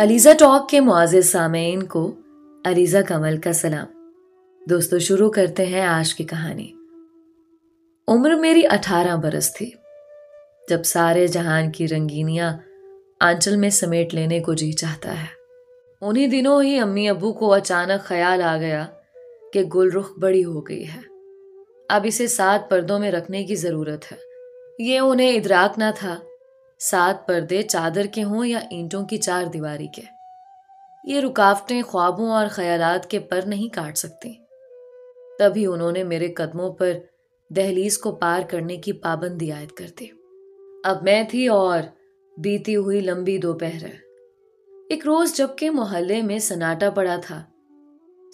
Alizeh talk کے معزز سامعین کو علیزہ کمل کا سلام۔ دوستو شروع کرتے ہیں آج کی کہانی۔ عمر میری 18 برس تھی جب سارے جہان کی رنگینیاں آنچل میں سمیٹ لینے کو جی چاہتا ہے۔ انہی دنوں ہی امی ابو کو اچانک خیال آ گیا کہ گل رخ بڑی ہو گئی ہے، اب اسے 7 پردوں میں رکھنے کی ضرورت ہے۔ یہ انہیں ادراک نہ تھا 7 پردے چادر کے ہوں یا اینٹوں کی 4 دیواری کے۔ یہ رکاوٹیں خوابوں اور خیالات کے پر نہیں کاٹ سکتی۔ تبھی انہوں نے میرے قدموں پر دہلیز کو پار کرنے کی پابندی عائد کر دی۔ اب میں تھی اور بیتی ہوئی لمبی دوپہر۔ ایک روز جبکہ محلے میں سناٹا پڑا تھا،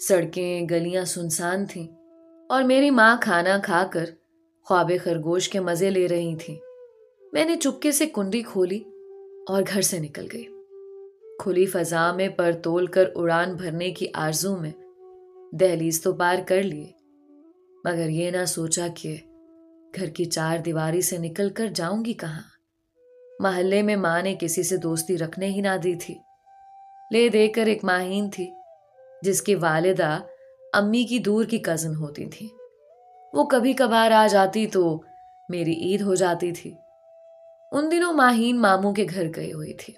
سڑکیں گلیاں سنسان تھیں اور میری ماں کھانا کھا کر خواب خرگوش کے مزے لے رہی تھی، میں نے چپکے سے کنڈی کھولی اور گھر سے نکل گئی۔ کھلی فضا میں پر تول کر اڑان بھرنے کی آرزو میں دہلیز تو پار کر لیے، مگر یہ نہ سوچا کہ گھر کی 4 دیواری سے نکل کر جاؤں گی کہاں۔ محلے میں ماں نے کسی سے دوستی رکھنے ہی نہ دی تھی۔ لے دے کر ایک ماہین تھی جس کی والدہ امی کی دور کی کزن ہوتی تھی۔ وہ کبھی کبھار آ جاتی تو میری عید ہو جاتی تھی۔ ان دنوں ماہین ماموں کے گھر گئی ہوئی تھی۔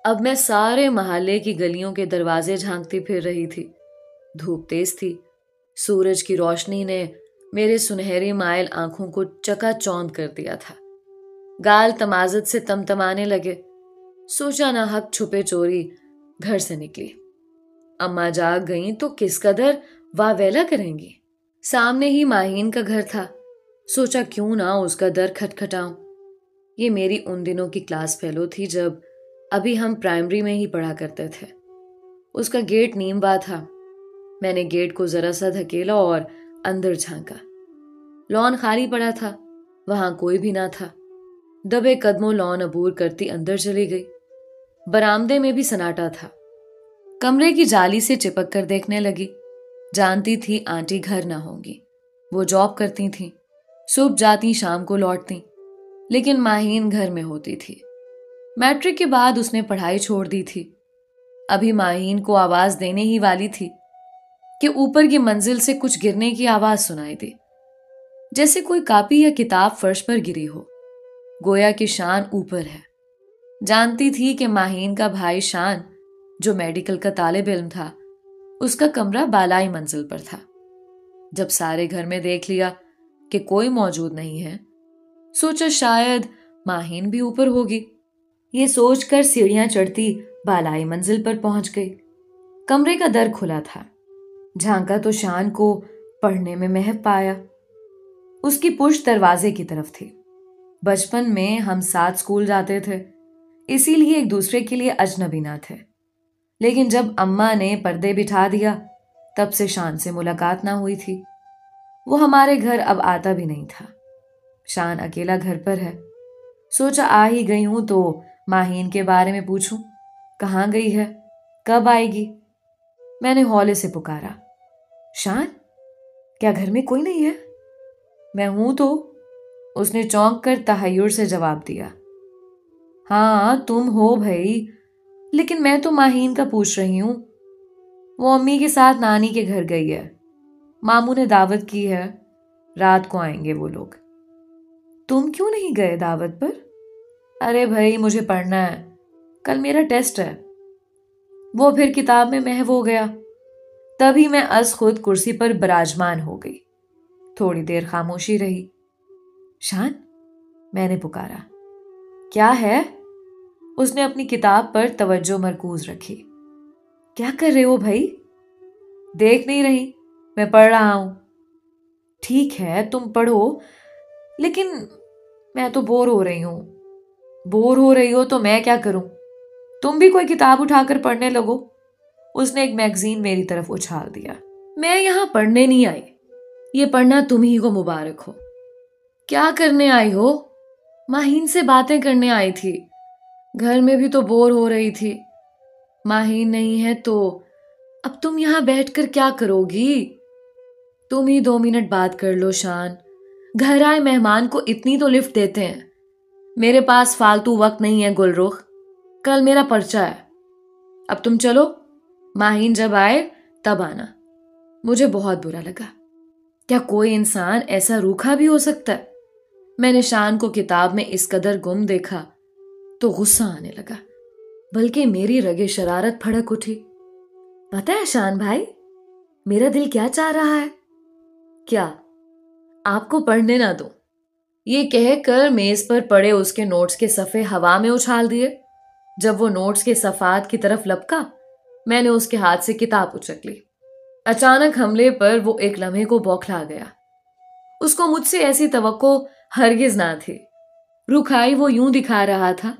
اب میں سارے محلے کی گلیوں کے دروازے جھانکتی پھر رہی تھی۔ دھوپ تیز تھی، سورج کی روشنی نے میرے سنہری مائل آنکھوں کو چکا چوند کر دیا تھا۔ گال تمازت سے تمتمانے لگے۔ سوچا نہ حق چھپے چوری گھر سے نکلی۔ اماں جاگ گئیں تو کس قدر واویلا کریں گی۔ سامنے ہی ماہین کا گھر تھا، سوچا کیوں نہ اس کا در کھٹکھٹاؤں۔ یہ میری ان دنوں کی کلاس فیلو تھی جب ابھی ہم پرائمری میں ہی پڑھا کرتے تھے۔ اس کا گیٹ نیم وا تھا۔ میں نے گیٹ کو ذرا سا دھکیلا اور اندر جھانکا۔ لان خالی پڑا تھا، وہاں کوئی بھی نہ تھا۔ دبے قدموں لان عبور کرتی اندر چلی گئی۔ برآمدے میں بھی سناٹا تھا۔ کمرے کی جالی سے چپک کر دیکھنے لگی۔ جانتی تھی آنٹی گھر نہ ہوں گی، وہ جاب کرتی تھیں، صبح جاتی شام کو لوٹتی، لیکن ماہین گھر میں ہوتی تھی۔ میٹرک کے بعد اس نے پڑھائی چھوڑ دی تھی۔ ابھی ماہین کو آواز دینے ہی والی تھی کہ اوپر کی منزل سے کچھ گرنے کی آواز سنائی دی، جیسے کوئی کاپی یا کتاب فرش پر گری ہو، گویا کہ شان اوپر ہے۔ جانتی تھی کہ ماہین کا بھائی شان جو میڈیکل کا طالب علم تھا، اس کا کمرہ بالائی منزل پر تھا۔ جب سارے گھر میں دیکھ لیا کہ کوئی موجود نہیں ہے، سوچا شاید ماہین بھی اوپر ہوگی۔ یہ سوچ کر سیڑھیاں چڑھتی بالائی منزل پر پہنچ گئی۔ کمرے کا در کھلا تھا۔ جھانکا تو شان کو پڑھنے میں محو پایا۔ اس کی پشت دروازے کی طرف تھی۔ بچپن میں ہم ساتھ اسکول جاتے تھے، اسی لیے ایک دوسرے کے لیے اجنبی نہ تھے، لیکن جب اماں نے پردے بٹھا دیا تب سے شان سے ملاقات نہ ہوئی تھی۔ وہ ہمارے گھر اب آتا بھی نہیں تھا۔ شان اکیلا گھر پر ہے۔ سوچا آ ہی گئی ہوں تو ماہین کے بارے میں پوچھوں، کہاں گئی ہے، کب آئے گی۔ میں نے ہولے سے پکارا، شان کیا گھر میں کوئی نہیں ہے؟ میں ہوں تو، اس نے چونک کر تحیر سے جواب دیا۔ ہاں تم ہو بھائی، لیکن میں تو ماہین کا پوچھ رہی ہوں۔ وہ امی کے ساتھ نانی کے گھر گئی ہے، ماموں نے دعوت کی ہے، رات کو آئیں گے وہ لوگ۔ تم کیوں نہیں گئے دعوت پر؟ ارے بھائی مجھے پڑھنا ہے، کل میرا ٹیسٹ ہے۔ وہ پھر کتاب میں محو ہو گیا۔ تبھی میں از خود کرسی پر براجمان ہو گئی۔ تھوڑی دیر خاموشی رہی۔ شان، میں نے پکارا۔ کیا ہے؟ اس نے اپنی کتاب پر توجہ مرکوز رکھی۔ کیا کر رہے ہو بھائی؟ دیکھ نہیں رہی، میں پڑھ رہا ہوں۔ ٹھیک ہے تم پڑھو، لیکن میں تو بور ہو رہی ہوں۔ بور ہو رہی ہو تو میں کیا کروں؟ تم بھی کوئی کتاب اٹھا کر پڑھنے لگو۔ اس نے ایک میگزین میری طرف اچھال دیا۔ میں یہاں پڑھنے نہیں آئی، یہ پڑھنا تم ہی کو مبارک ہو۔ کیا کرنے آئی ہو؟ ماہین سے باتیں کرنے آئی تھی، گھر میں بھی تو بور ہو رہی تھی۔ ماہین نہیں ہے تو اب تم یہاں بیٹھ کر کیا کرو گی؟ تم ہی 2 منٹ بات کر لو شان، گھر آئے مہمان کو اتنی تو لفٹ دیتے ہیں۔ میرے پاس فالتو وقت نہیں ہے گل رخ، کل میرا پرچہ ہے۔ اب تم چلو، ماہین جب آئے تب آنا۔ مجھے بہت برا لگا۔ کیا کوئی انسان ایسا روکھا بھی ہو سکتا ہے؟ میں نے شان کو کتاب میں اس قدر گم دیکھا تو غصہ آنے لگا، بلکہ میری رگے شرارت پھڑک اٹھی۔ پتہ ہے شان بھائی، میرا دل کیا چاہ رہا ہے؟ کیا؟ آپ کو پڑھنے نہ دوں، یہ کہہ کر میز پر پڑے اس کے نوٹس کے صفحے ہوا میں اچھال دیے۔ جب وہ نوٹس کے صفحات کی طرف لپکا، میں نے اس کے ہاتھ سے کتاب اچک لی۔ اچانک حملے پر وہ ایک لمحے کو بوکھلا گیا۔ اس کو مجھ سے ایسی توقع ہرگز نہ تھی۔ رکھائی وہ یوں دکھا رہا تھا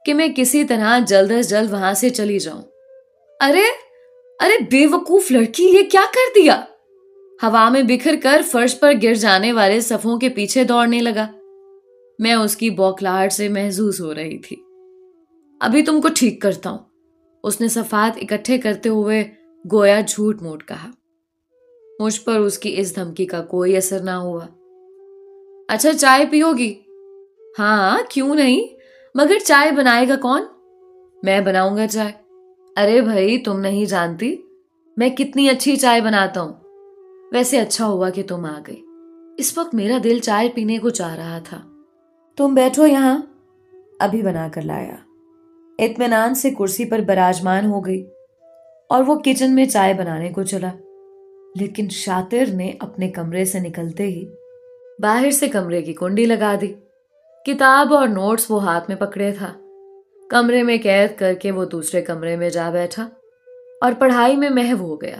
کہ میں کسی طرح جلد از جلد وہاں سے چلی جاؤں۔ ارے ارے بے وقوف لڑکی، یہ کیا کر دیا؟ ہوا میں بکھر کر فرش پر گر جانے والے صفوں کے پیچھے دوڑنے لگا۔ میں اس کی بوکھلاہٹ سے محظوظ ہو رہی تھی۔ ابھی تم کو ٹھیک کرتا ہوں، اس نے صفحات اکٹھے کرتے ہوئے گویا جھوٹ موٹ کہا۔ مجھ پر اس کی اس دھمکی کا کوئی اثر نہ ہوا۔ اچھا چائے پیو گی؟ ہاں کیوں نہیں، مگر چائے بنائے گا کون؟ میں بناؤں گا چائے۔ ارے بھائی تم نہیں جانتی میں کتنی اچھی چائے بناتا ہوں۔ ویسے اچھا ہوا کہ تم آ گئی، اس وقت میرا دل چائے پینے کو چاہ رہا تھا۔ تم بیٹھو یہاں، ابھی بنا کر لایا۔ اطمینان سے کرسی پر براجمان ہو گئی اور وہ کچن میں چائے بنانے کو چلا۔ لیکن شاطر نے اپنے کمرے سے نکلتے ہی باہر سے کمرے کی کنڈی لگا دی۔ کتاب اور نوٹس وہ ہاتھ میں پکڑے تھا۔ کمرے میں قید کر کے وہ دوسرے کمرے میں جا بیٹھا اور پڑھائی میں محو ہو گیا۔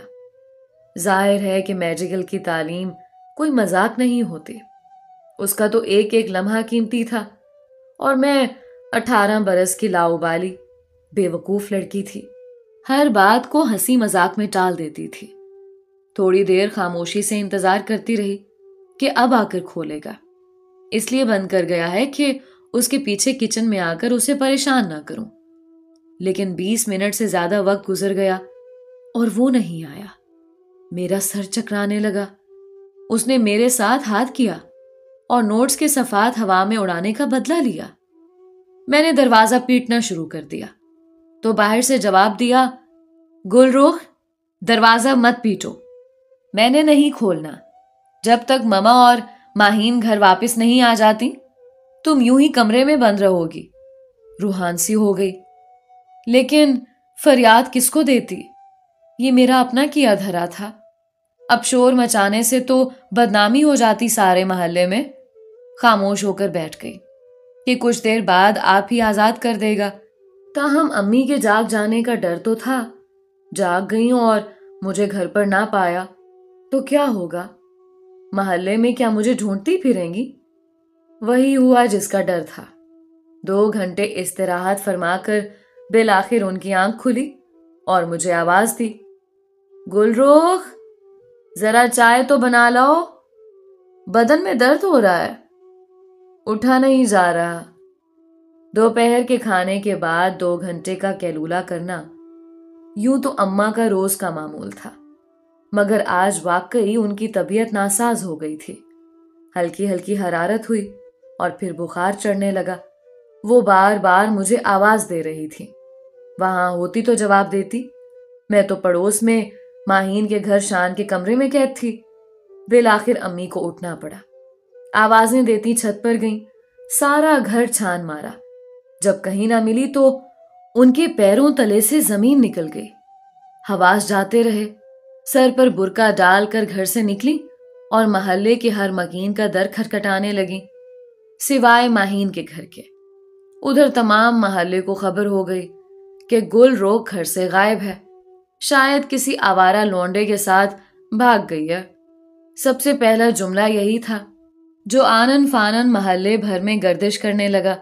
ظاہر ہے کہ میڈیکل کی تعلیم کوئی مذاق نہیں ہوتی۔ اس کا تو ایک ایک لمحہ قیمتی تھا، اور میں 18 برس کی لاؤبالی بے وقوف لڑکی تھی، ہر بات کو ہنسی مذاق میں ٹال دیتی تھی۔ تھوڑی دیر خاموشی سے انتظار کرتی رہی کہ اب آ کر کھولے گا، اس لیے بند کر گیا ہے کہ اس کے پیچھے کچن میں آ کر اسے پریشان نہ کروں۔ لیکن 20 منٹ سے زیادہ وقت گزر گیا اور وہ نہیں آیا۔ میرا سر چکرانے لگا۔ اس نے میرے ساتھ ہاتھ کیا اور نوٹس کے صفحات ہوا میں اڑانے کا بدلہ لیا۔ میں نے دروازہ پیٹنا شروع کر دیا تو باہر سے جواب دیا، گلرخ دروازہ مت پیٹو، میں نے نہیں کھولنا۔ جب تک ماما اور ماہین گھر واپس نہیں آ جاتی تم یوں ہی کمرے میں بند رہو گی۔ روحان سی ہو گئی، لیکن فریاد کس کو دیتی؟ یہ میرا اپنا کیا دھرا تھا۔ اب شور مچانے سے تو بدنامی ہو جاتی سارے محلے میں۔ خاموش ہو کر بیٹھ گئی کہ کچھ دیر بعد آپ ہی آزاد کر دے گا۔ تاہم امی کے جاگ جانے کا ڈر تو تھا۔ جاگ گئی ہوں اور مجھے گھر پر نہ پایا تو کیا ہوگا؟ محلے میں کیا مجھے ڈھونڈتی پھریں گی؟ وہی ہوا جس کا ڈر تھا۔ 2 گھنٹے استراحت فرما کر بالآخر ان کی آنکھ کھلی اور مجھے آواز دی، گلرخ ذرا چائے تو بنا لاؤ، بدن میں درد ہو رہا ہے، اٹھا نہیں جا رہا۔ دوپہر کے کھانے کے بعد 2 گھنٹے کا کیلولہ کرنا یوں تو اماں کا روز کا معمول تھا، مگر آج واقعی ان کی طبیعت ناساز ہو گئی تھی۔ ہلکی ہلکی حرارت ہوئی اور پھر بخار چڑھنے لگا۔ وہ بار بار مجھے آواز دے رہی تھی۔ وہاں ہوتی تو جواب دیتی، میں تو پڑوس میں ماہین کے گھر شان کے کمرے میں قید تھی۔ بالآخر امی کو اٹھنا پڑا۔ آوازیں دیتی چھت پر گئیں، سارا گھر چھان مارا۔ جب کہیں نہ ملی تو ان کے پیروں تلے سے زمین نکل گئی۔ حواس جاتے رہے۔ سر پر برقع ڈال کر گھر سے نکلی اور محلے کے ہر مکین کا در کھٹکھٹانے لگی، سوائے ماہین کے گھر کے۔ ادھر تمام محلے کو خبر ہو گئی کہ گلرخ گھر سے غائب ہے، شاید کسی آوارہ لونڈے کے ساتھ بھاگ گئی ہے۔ سب سے پہلا جملہ یہی تھا جو آنن فانن محلے بھر میں گردش کرنے لگا۔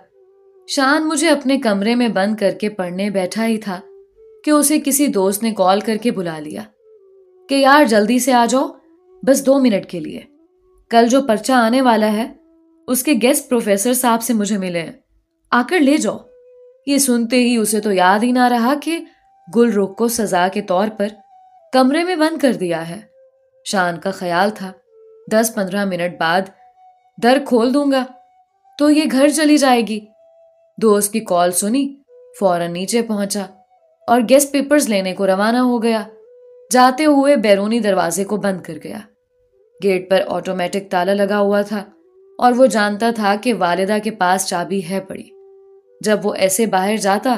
شان مجھے اپنے کمرے میں بند کر کے پڑھنے بیٹھا ہی تھا کہ اسے کسی دوست نے کال کر کے بلا لیا کہ یار جلدی سے آ جاؤ، بس 2 منٹ کے لیے، کل جو پرچہ آنے والا ہے اس کے گیسٹ پروفیسر صاحب سے مجھے ملے ہیں، آ کر لے جاؤ۔ یہ سنتے ہی اسے تو یاد ہی نہ رہا کہ گلرخ کو سزا کے طور پر کمرے میں بند کر دیا ہے۔ شان کا خیال تھا 10-15 منٹ بعد در کھول دوں گا تو یہ گھر چلی جائے گی۔ دوست کی کال سنی، فوراً نیچے پہنچا۔ اور گیسٹ پیپرز لینے کو روانہ ہو گیا۔ جاتے ہوئے بیرونی دروازے کو بند کر گیا۔ گیٹ پر آٹومیٹک تالا لگا ہوا تھا اور وہ جانتا تھا کہ والدہ کے پاس چابی ہے پڑی۔ جب وہ ایسے باہر جاتا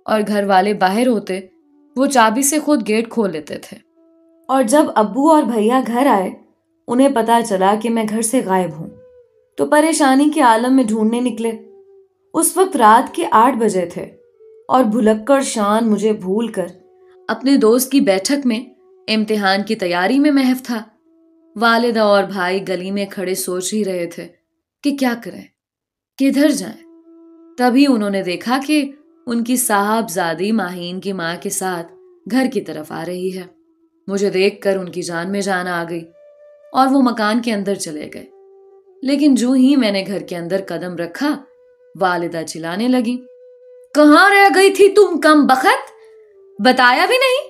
اور گھر والے باہر ہوتے، وہ چابی سے خود گیٹ کھول لیتے تھے۔ اور جب ابو اور بھیا گھر آئے، انہیں پتا چلا کہ میں گھر سے غائب ہوں، تو پریشانی کے عالم میں ڈھونڈنے نکلے۔ اس وقت رات کے 8 بجے تھے اور بھلکڑ شان مجھے بھول کر اپنے دوست کی بیٹھک میں امتحان کی تیاری میں محو تھا۔ والدہ اور بھائی گلی میں کھڑے سوچ ہی رہے تھے کہ کیا کریں، کدھر جائیں۔ تبھی انہوں نے دیکھا کہ ان کی صاحبزادی ماہین کی ماں کے ساتھ گھر کی طرف آ رہی ہے۔ مجھے دیکھ کر ان کی جان میں جان آ گئی اور وہ مکان کے اندر چلے گئے۔ لیکن جو ہی میں نے گھر کے اندر قدم رکھا، والدہ چلانے لگی، کہاں رہ گئی تھی تم کم بخت؟ بتایا بھی نہیں؟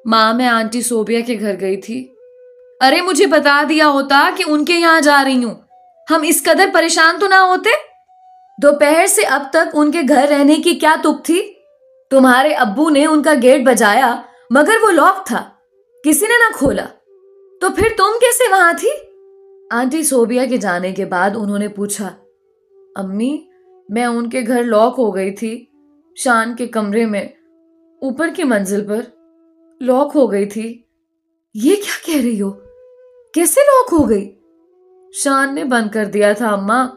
ماں، میں آنٹی صوبیہ کے گھر گئی تھی۔ ارے مجھے بتا دیا ہوتا کہ ان کے یہاں جا رہی ہوں، ہم اس قدر پریشان تو نہ ہوتے۔ دوپہر سے اب تک ان کے گھر رہنے کی کیا تک تھی؟ تمہارے ابو نے ان کا گیٹ بجایا مگر وہ لاک تھا، کسی نے نہ کھولا، تو پھر تم کیسے وہاں تھی؟ آنٹی صوبیہ کے جانے کے بعد انہوں نے پوچھا، امی میں ان کے گھر لاک ہو گئی تھی، شان کے کمرے میں اوپر کی منزل پر لاک ہو گئی تھی۔ یہ کیا کہہ رہی ہو؟ کیسے لاک ہو گئی؟ شان نے بند کر دیا تھا اماں،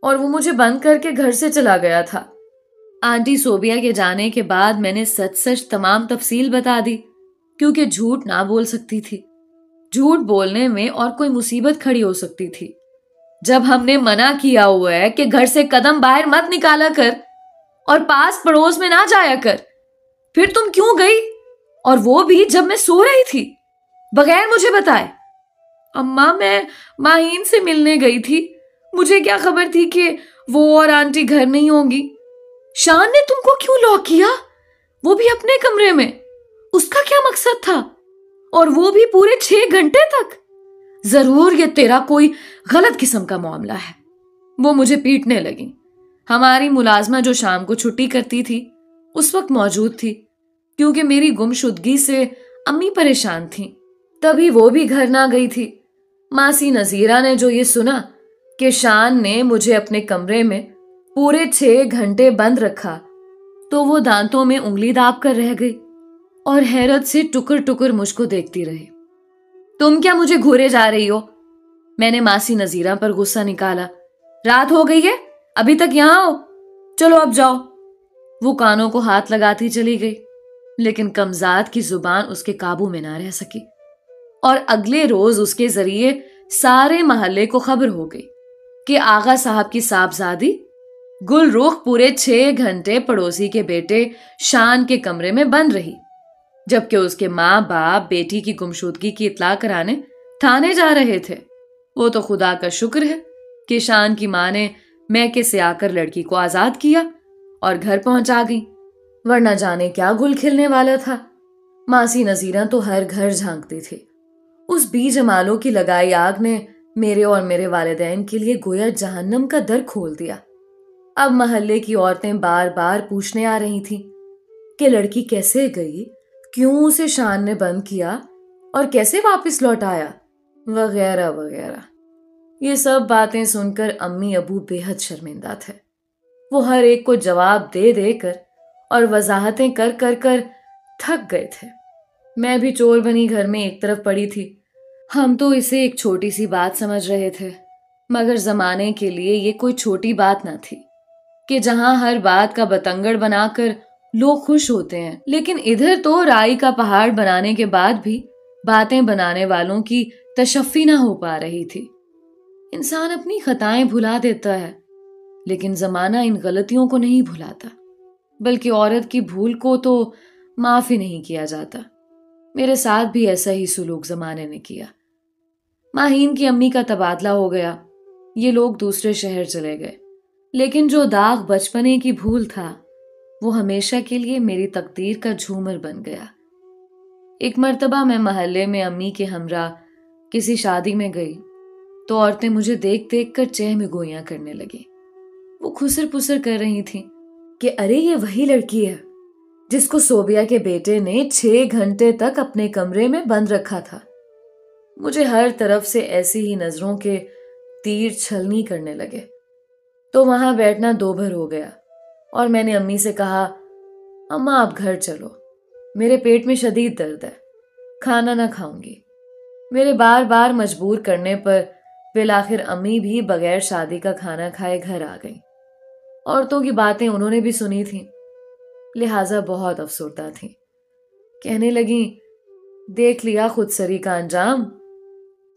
اور وہ مجھے بند کر کے گھر سے چلا گیا تھا۔ آنٹی صوبیہ کے جانے کے بعد میں نے سچ سچ تمام تفصیل بتا دی، کیونکہ جھوٹ نہ بول سکتی تھی۔ جھوٹ بولنے میں اور کوئی مصیبت کھڑی ہو سکتی تھی۔ جب ہم نے منع کیا ہوا ہے کہ گھر سے قدم باہر مت نکالا کر اور پاس پڑوس میں نہ جایا کر، پھر تم کیوں گئی؟ اور وہ بھی جب میں سو رہی تھی، بغیر مجھے بتائے۔ اماں میں ماہین سے ملنے گئی تھی، مجھے کیا خبر تھی کہ وہ اور آنٹی گھر نہیں ہوں گی۔ شان نے تم کو کیوں لاک کیا؟ وہ بھی اپنے کمرے میں؟ اس کا کیا مقصد تھا؟ اور وہ بھی پورے 6 گھنٹے تک؟ ضرور یہ تیرا کوئی غلط قسم کا معاملہ ہے۔ وہ مجھے پیٹنے لگی۔ ہماری ملازمہ جو شام کو چھٹی کرتی تھی اس وقت موجود تھی، کیونکہ میری گمشدگی سے امی پریشان تھیں۔ تبھی وہ بھی گھر نہ گئی تھی۔ ماسی نذیرہ نے جو یہ سنا کہ شان نے مجھے اپنے کمرے میں پورے 6 گھنٹے بند رکھا، تو وہ دانتوں میں انگلی داب کر رہ گئی اور حیرت سے ٹکر ٹکر مجھ کو دیکھتی رہی۔ تم کیا مجھے گھورے جا رہی ہو؟ میں نے ماسی نذیرہ پر غصہ نکالا۔ رات ہو گئی ہے، ابھی تک یہاں ہو؟ چلو اب جاؤ۔ وہ کانوں کو ہاتھ لگاتی چلی گئی، لیکن کمزاد کی زبان اس کے قابو میں نہ رہ سکی، اور اگلے روز اس کے ذریعے سارے محلے کو خبر ہو گئی کہ آغا صاحب کی صاحبزادی گل رخ پورے 6 گھنٹے پڑوسی کے بیٹے شان کے کمرے میں بند رہی، جبکہ اس کے ماں باپ بیٹی کی گمشدگی کی اطلاع کرانے تھانے جا رہے تھے۔ وہ تو خدا کا شکر ہے کہ شان کی ماں نے میکے سے آ کر لڑکی کو آزاد کیا اور گھر پہنچا گئی، ورنہ جانے کیا گل کھلنے والا تھا۔ ماسی نذیرہ تو ہر گھر جھانکتی تھی۔ اس بی جمالوں کی لگائی آگ نے میرے اور میرے والدین کے لیے گویا جہنم کا در کھول دیا۔ اب محلے کی عورتیں بار بار پوچھنے آ رہی تھیں کہ لڑکی کیسے گئی، کیوں اسے شان نے بند کیا اور کیسے واپس لوٹ آیا، وغیرہ وغیرہ۔ یہ سب باتیں سن کر امی ابو بے حد شرمندہ تھے۔ وہ ہر ایک کو جواب دے دے کر اور وضاحتیں کر کر کر تھک گئے تھے۔ میں بھی چور بنی گھر میں ایک طرف پڑی تھی۔ ہم تو اسے ایک چھوٹی سی بات سمجھ رہے تھے، مگر زمانے کے لیے یہ کوئی چھوٹی بات نہ تھی کہ جہاں ہر بات کا بتنگڑ بنا کر لوگ خوش ہوتے ہیں، لیکن ادھر تو رائی کا پہاڑ بنانے کے بعد بھی باتیں بنانے والوں کی تشفی نہ ہو پا رہی تھی۔ انسان اپنی خطائیں بھلا دیتا ہے، لیکن زمانہ ان غلطیوں کو نہیں بھلاتا، بلکہ عورت کی بھول کو تو معاف ہی نہیں کیا جاتا۔ میرے ساتھ بھی ایسا ہی سلوک زمانے نے کیا۔ ماہین کی امی کا تبادلہ ہو گیا، یہ لوگ دوسرے شہر چلے گئے، لیکن جو داغ بچپنے کی بھول تھا وہ ہمیشہ کے لیے میری تقدیر کا جھومر بن گیا۔ ایک مرتبہ میں محلے میں امی کے ہمراہ کسی شادی میں گئی تو عورتیں مجھے دیکھ دیکھ کر چہ میں گویاں کرنے لگیں۔ وہ خسر پسر کر رہی تھیں کہ ارے یہ وہی لڑکی ہے جس کو صوبیہ کے بیٹے نے 6 گھنٹے تک اپنے کمرے میں بند رکھا تھا۔ مجھے ہر طرف سے ایسی ہی نظروں کے تیر چھلنی کرنے لگے، تو وہاں بیٹھنا دوبھر ہو گیا اور میں نے امی سے کہا، اماں آپ گھر چلو، میرے پیٹ میں شدید درد ہے، کھانا نہ کھاؤں گی۔ میرے بار بار مجبور کرنے پر بالآخر امی بھی بغیر شادی کا کھانا کھائے گھر آ گئیں۔ عورتوں کی باتیں انہوں نے بھی سنی تھیں، لہٰذا بہت افسردہ تھیں۔ کہنے لگیں، دیکھ لیا خود سری کا انجام،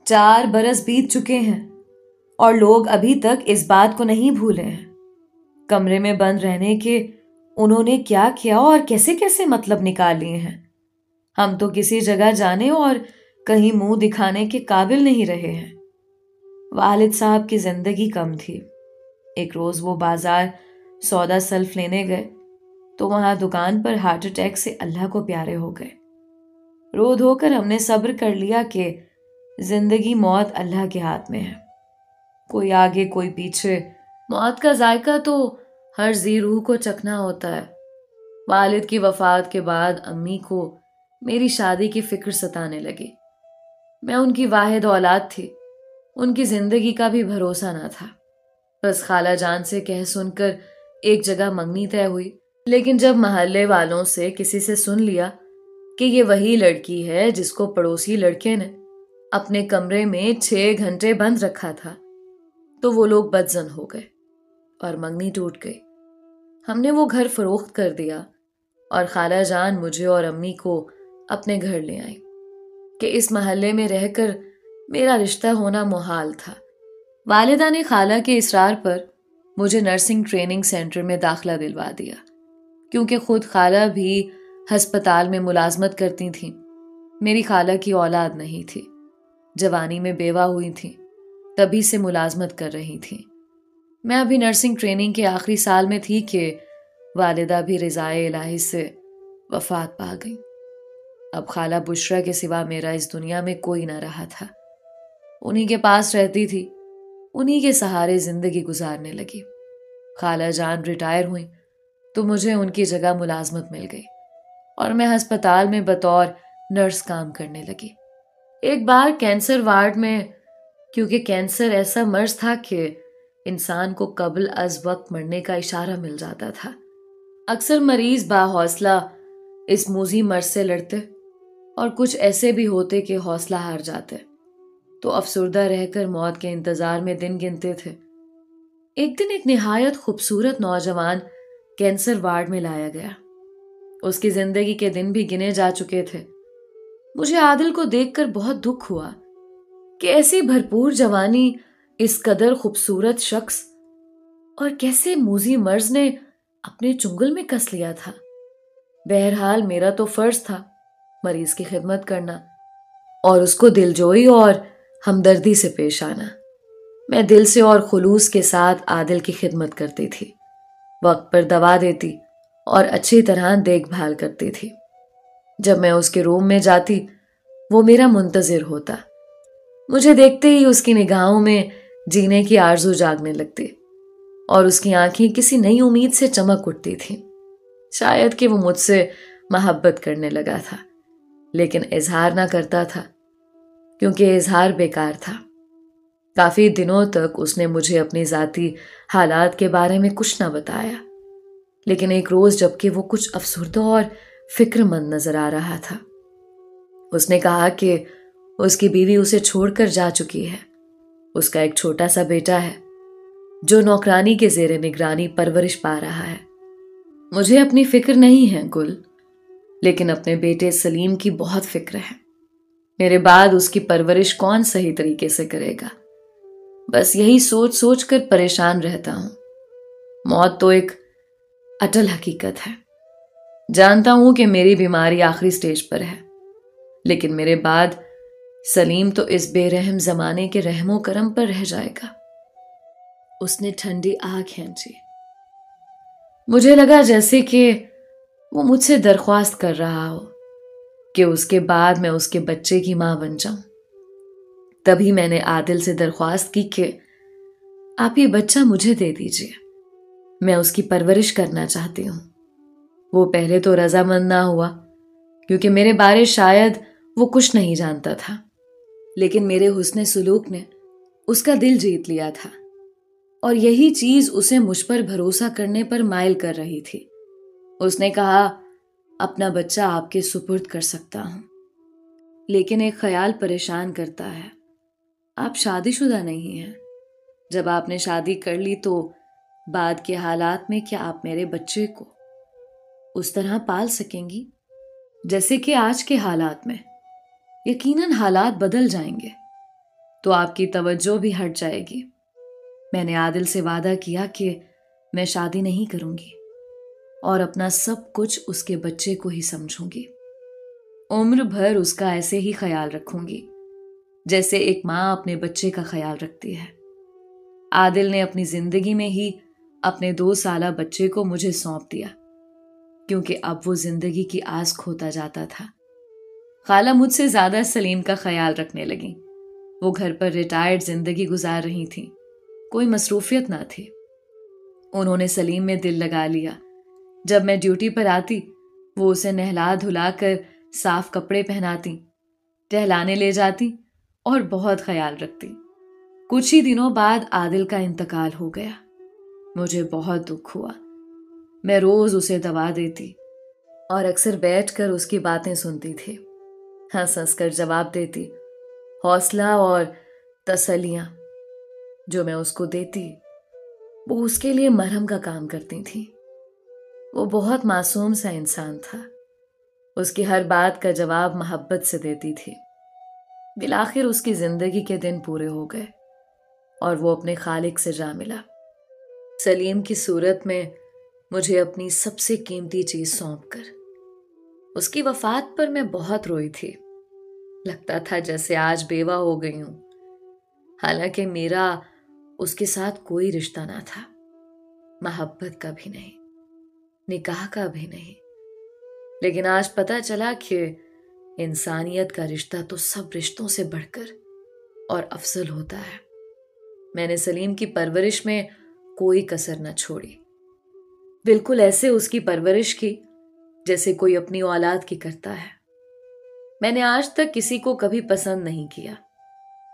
4 برس بیت چکے ہیں اور لوگ ابھی تک اس بات کو نہیں بھولے ہیں۔ کمرے میں بند رہنے کے انہوں نے کیا کیا اور کیسے کیسے مطلب نکال لیے ہیں۔ ہم تو کسی جگہ جانے اور کہیں منہ دکھانے کے قابل نہیں رہے ہیں۔ والد صاحب کی زندگی کم تھی۔ ایک روز وہ بازار سودا سلف لینے گئے تو وہاں دکان پر ہارٹ اٹیک سے اللہ کو پیارے ہو گئے۔ رو دھو کر ہم نے صبر کر لیا کہ زندگی موت اللہ کے ہاتھ میں ہے، کوئی آگے کوئی پیچھے، موت کا ذائقہ تو ہر ذی روح کو چکھنا ہوتا ہے۔ والد کی وفات کے بعد امی کو میری شادی کی فکر ستانے لگی۔ میں ان کی واحد اولاد تھی، ان کی زندگی کا بھی بھروسہ نہ تھا۔ بس خالہ جان سے کہہ سن کر ایک جگہ منگنی طے ہوئی، لیکن جب محلے والوں سے کسی سے سن لیا کہ یہ وہی لڑکی ہے جس کو پڑوسی لڑکے نے اپنے کمرے میں 6 گھنٹے بند رکھا تھا، تو وہ لوگ بدظن ہو گئے اور منگنی ٹوٹ گئی۔ ہم نے وہ گھر فروخت کر دیا اور خالہ جان مجھے اور امی کو اپنے گھر لے آئی کہ اس محلے میں رہ کر میرا رشتہ ہونا محال تھا۔ والدہ نے خالہ کے اصرار پر مجھے نرسنگ ٹریننگ سینٹر میں داخلہ دلوا دیا، کیونکہ خود خالہ بھی ہسپتال میں ملازمت کرتی تھیں۔ میری خالہ کی اولاد نہیں تھی، جوانی میں بیوہ ہوئی تھیں، تبھی سے ملازمت کر رہی تھیں۔ میں ابھی نرسنگ ٹریننگ کے آخری سال میں تھی کہ والدہ بھی رضائے الہی سے وفات پا گئی۔ اب خالہ بشرا کے سوا میرا اس دنیا میں کوئی نہ رہا تھا۔ انہی کے پاس رہتی تھی، انہی کے سہارے زندگی گزارنے لگی۔ خالہ جان ریٹائر ہوئیں تو مجھے ان کی جگہ ملازمت مل گئی اور میں ہسپتال میں بطور نرس کام کرنے لگی۔ ایک بار کینسر وارڈ میں، کیونکہ کینسر ایسا مرض تھا کہ انسان کو قبل از وقت مرنے کا اشارہ مل جاتا تھا، اکثر مریض باحوصلہ اس موذی مرض سے لڑتے اور کچھ ایسے بھی ہوتے کہ حوصلہ ہار جاتے، تو افسردہ رہ کر موت کے انتظار میں دن گنتے تھے۔ ایک دن ایک نہایت خوبصورت نوجوان کینسر وارڈ میں لایا گیا۔ اس کی زندگی کے دن بھی گنے جا چکے تھے۔ مجھے عادل کو دیکھ کر بہت دکھ ہوا کہ ایسی بھرپور جوانی، اس قدر خوبصورت شخص، اور کیسے موذی مرض نے اپنے چنگل میں کس لیا تھا۔ بہرحال میرا تو فرض تھا مریض کی خدمت کرنا اور اس کو دلجوئی اور ہمدردی سے پیش آنا۔ میں دل سے اور خلوص کے ساتھ عادل کی خدمت کرتی تھی، وقت پر دوا دیتی اور اچھی طرح دیکھ بھال کرتی تھی۔ جب میں اس کے روم میں جاتی، وہ میرا منتظر ہوتا۔ مجھے دیکھتے ہی اس کی نگاہوں میں جینے کی آرزو جاگنے لگتی اور اس کی آنکھیں کسی نئی امید سے چمک اٹھتی تھیں۔ شاید کہ وہ مجھ سے محبت کرنے لگا تھا، لیکن اظہار نہ کرتا تھا کیونکہ اظہار بیکار تھا۔ کافی دنوں تک اس نے مجھے اپنی ذاتی حالات کے بارے میں کچھ نہ بتایا، لیکن ایک روز جبکہ وہ کچھ افسردہ اور فکر مند نظر آ رہا تھا، اس نے کہا کہ اس کی بیوی اسے چھوڑ کر جا چکی ہے۔ اس کا ایک چھوٹا سا بیٹا ہے جو نوکرانی کے زیر نگرانی پرورش پا رہا ہے۔ مجھے اپنی فکر نہیں ہے گل، لیکن اپنے بیٹے سلیم کی بہت فکر ہے۔ میرے بعد اس کی پرورش کون صحیح طریقے سے کرے گا؟ بس یہی سوچ سوچ کر پریشان رہتا ہوں۔ موت تو ایک اٹل حقیقت ہے۔ جانتا ہوں کہ میری بیماری آخری سٹیج پر ہے، لیکن میرے بعد سلیم تو اس بے رحم زمانے کے رحم و کرم پر رہ جائے گا۔ اس نے ٹھنڈی آہ کھینچی۔ مجھے لگا جیسے کہ وہ مجھ سے درخواست کر رہا ہو کہ اس کے بعد میں اس کے بچے کی ماں بن جاؤں۔ تبھی میں نے عادل سے درخواست کی کہ آپ یہ بچہ مجھے دے دیجیے، میں اس کی پرورش کرنا چاہتی ہوں۔ وہ پہلے تو رضامند نہ ہوا کیونکہ میرے بارے شاید وہ کچھ نہیں جانتا تھا، لیکن میرے حسن سلوک نے اس کا دل جیت لیا تھا اور یہی چیز اسے مجھ پر بھروسہ کرنے پر مائل کر رہی تھی۔ اس نے کہا اپنا بچہ آپ کے سپرد کر سکتا ہوں، لیکن ایک خیال پریشان کرتا ہے، آپ شادی شدہ نہیں ہیں۔ جب آپ نے شادی کر لی تو بعد کے حالات میں کیا آپ میرے بچے کو اس طرح پال سکیں گی جیسے کہ آج کے حالات میں؟ یقیناً حالات بدل جائیں گے تو آپ کی توجہ بھی ہٹ جائے گی۔ میں نے عادل سے وعدہ کیا کہ میں شادی نہیں کروں گی اور اپنا سب کچھ اس کے بچے کو ہی سمجھوں گی، عمر بھر اس کا ایسے ہی خیال رکھوں گی جیسے ایک ماں اپنے بچے کا خیال رکھتی ہے۔ عادل نے اپنی زندگی میں ہی اپنے 2 سالہ بچے کو مجھے سونپ دیا کیونکہ اب وہ زندگی کی آس کھوتا جاتا تھا۔ خالہ مجھ سے زیادہ سلیم کا خیال رکھنے لگیں۔ وہ گھر پر ریٹائرڈ زندگی گزار رہی تھیں، کوئی مصروفیت نہ تھی۔ انہوں نے سلیم میں دل لگا لیا۔ جب میں ڈیوٹی پر آتی وہ اسے نہلا دھلا کر صاف کپڑے پہناتی، ٹہلانے لے جاتی اور بہت خیال رکھتی۔ کچھ ہی دنوں بعد عادل کا انتقال ہو گیا۔ مجھے بہت دکھ ہوا۔ میں روز اسے دوا دیتی اور اکثر بیٹھ کر اس کی باتیں سنتی تھی، ہنس ہنس کر جواب دیتی۔ حوصلہ اور تسلیاں جو میں اس کو دیتی وہ اس کے لیے مرہم کا کام کرتی تھی۔ وہ بہت معصوم سا انسان تھا۔ اس کی ہر بات کا جواب محبت سے دیتی تھی۔ بالآخر اس کی زندگی کے دن پورے ہو گئے اور وہ اپنے خالق سے جا ملا۔ سلیم کی صورت میں مجھے اپنی سب سے قیمتی چیز سونپ کر۔ اس کی وفات پر میں بہت روئی تھی۔ لگتا تھا جیسے آج بیوہ ہو گئی ہوں، حالانکہ میرا اس کے ساتھ کوئی رشتہ نہ تھا، محبت کا بھی نہیں، نکاح کا بھی نہیں۔ لیکن آج پتہ چلا کہ انسانیت کا رشتہ تو سب رشتوں سے بڑھ کر اور افضل ہوتا ہے۔ میں نے سلیم کی پرورش میں کوئی کسر نہ چھوڑی، بالکل ایسے اس کی پرورش کی جیسے کوئی اپنی اولاد کی کرتا ہے۔ میں نے آج تک کسی کو کبھی پسند نہیں کیا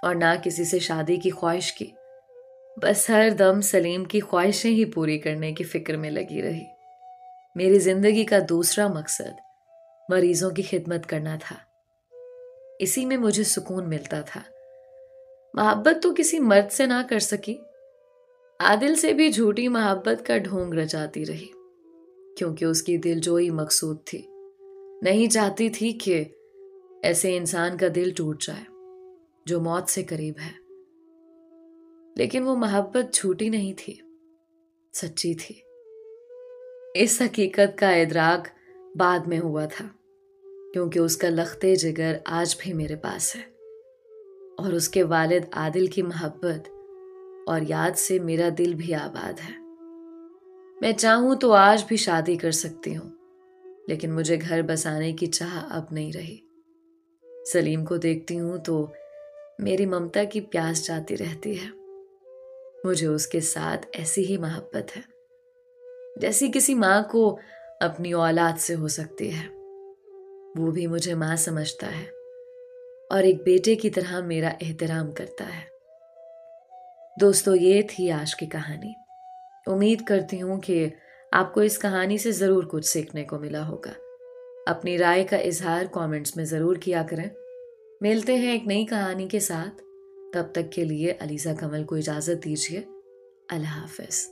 اور نہ کسی سے شادی کی خواہش کی، بس ہر دم سلیم کی خواہشیں ہی پوری کرنے کی فکر میں لگی رہی۔ میری زندگی کا دوسرا مقصد مریضوں کی خدمت کرنا تھا، اسی میں مجھے سکون ملتا تھا۔ محبت تو کسی مرد سے نہ کر سکی، عادل سے بھی جھوٹی محبت کا ڈھونگ رچاتی رہی کیونکہ اس کی دلجوئی مقصود تھی۔ نہیں چاہتی تھی کہ ایسے انسان کا دل ٹوٹ جائے جو موت سے قریب ہے، لیکن وہ محبت جھوٹی نہیں تھی، سچی تھی۔ اس حقیقت کا ادراک بعد میں ہوا تھا کیونکہ اس کا لختے جگر آج بھی میرے پاس ہے اور اس کے والد عادل کی محبت اور یاد سے میرا دل بھی آباد ہے۔ میں چاہوں تو آج بھی شادی کر سکتی ہوں، لیکن مجھے گھر بسانے کی چاہ اب نہیں رہی۔ سلیم کو دیکھتی ہوں تو میری ممتا کی پیاس جاتی رہتی ہے۔ مجھے اس کے ساتھ ایسی ہی محبت ہے جیسی کسی ماں کو اپنی اولاد سے ہو سکتی ہے۔ وہ بھی مجھے ماں سمجھتا ہے اور ایک بیٹے کی طرح میرا احترام کرتا ہے۔ دوستو، یہ تھی آج کی کہانی۔ امید کرتی ہوں کہ آپ کو اس کہانی سے ضرور کچھ سیکھنے کو ملا ہوگا۔ اپنی رائے کا اظہار کامنٹس میں ضرور کیا کریں۔ ملتے ہیں ایک نئی کہانی کے ساتھ، تب تک کے لیے علیزہ کمل کو اجازت دیجیے۔ اللہ حافظ۔